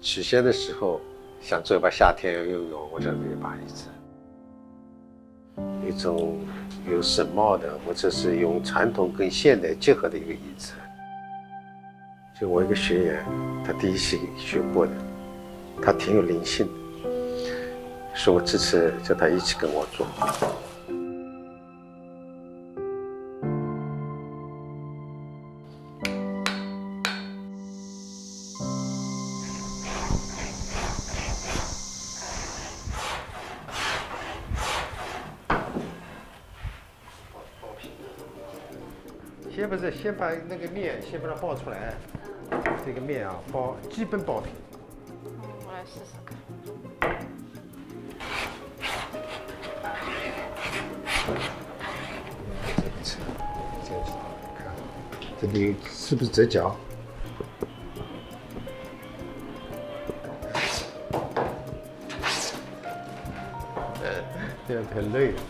起先的时候想做一把夏天游泳或者一把椅子，一种有榫帽的，或者是用传统跟现代结合的一个椅子。就我一个学员，他第一次学过的，他挺有灵性的，所以我这次叫他一起跟我做。先把那个面先把它爆出来，这个面啊爆基本爆平。我来试试看。这个看，这里是不是折角？这样太累了。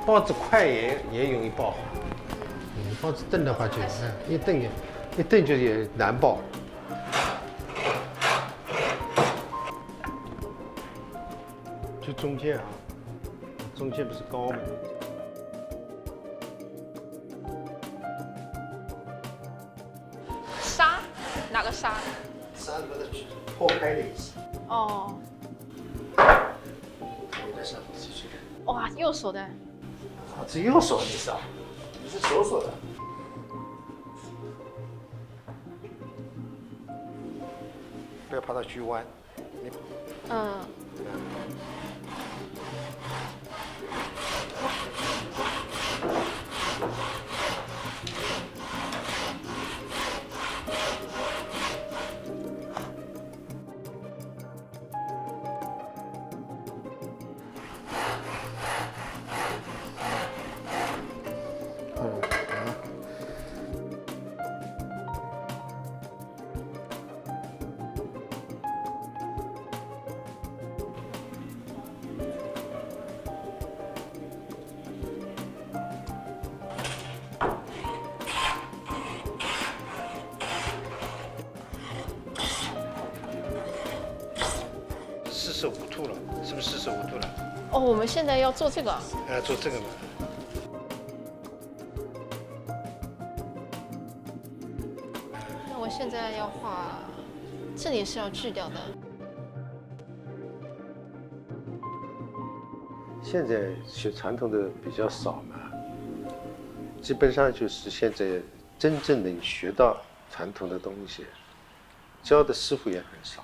包子快也容易爆好。包子炖的话就，一炖就也难爆。就中间啊，中间不是高吗？沙？哪个沙？沙子把它破开的意思。哦。有点上继续。哇，右手的。啊，是右手的意思啊？你是左手的。不要怕它虚弯。嗯。45度了，是不是45度了？哦，我们现在要做这个。做这个嘛。那我现在要画，这里是要锯掉的。现在学传统的比较少嘛，基本上就是现在真正能学到传统的东西，教的师傅也很少。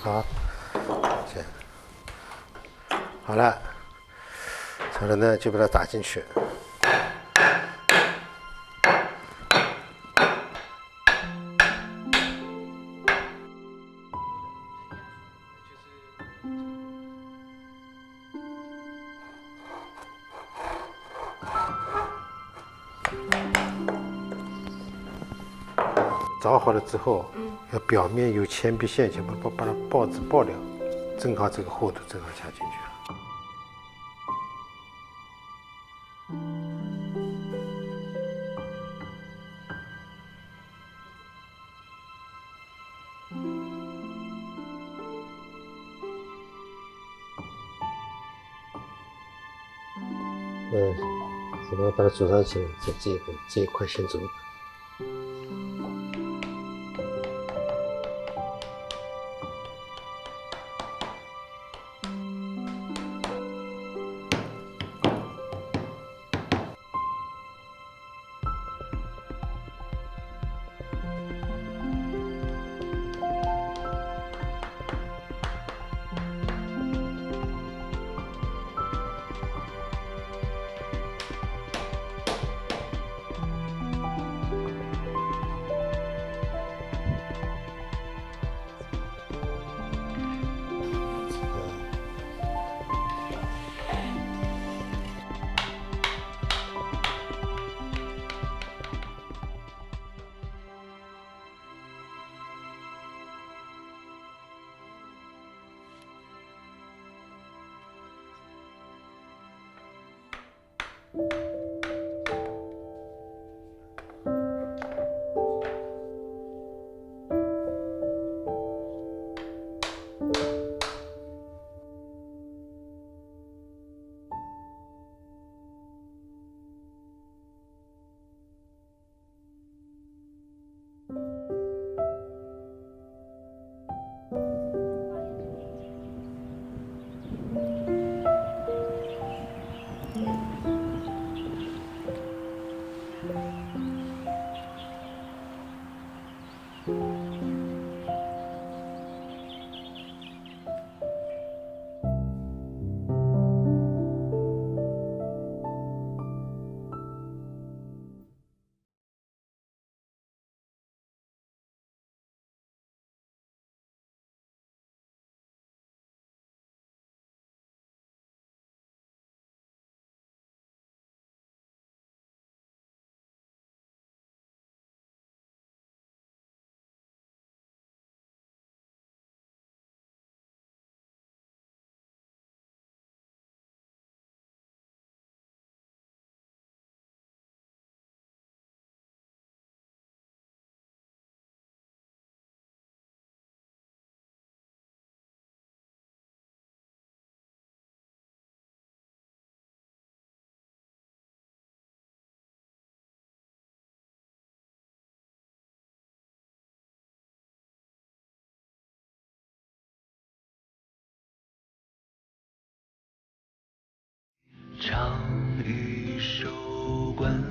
好，这样好了，然后呢就把它打进去。凿好了之后，要表面有铅笔线，就把它报纸爆掉，正好这个厚度正好掐进去了。怎么把它煮上去？这一块先煮。长于守关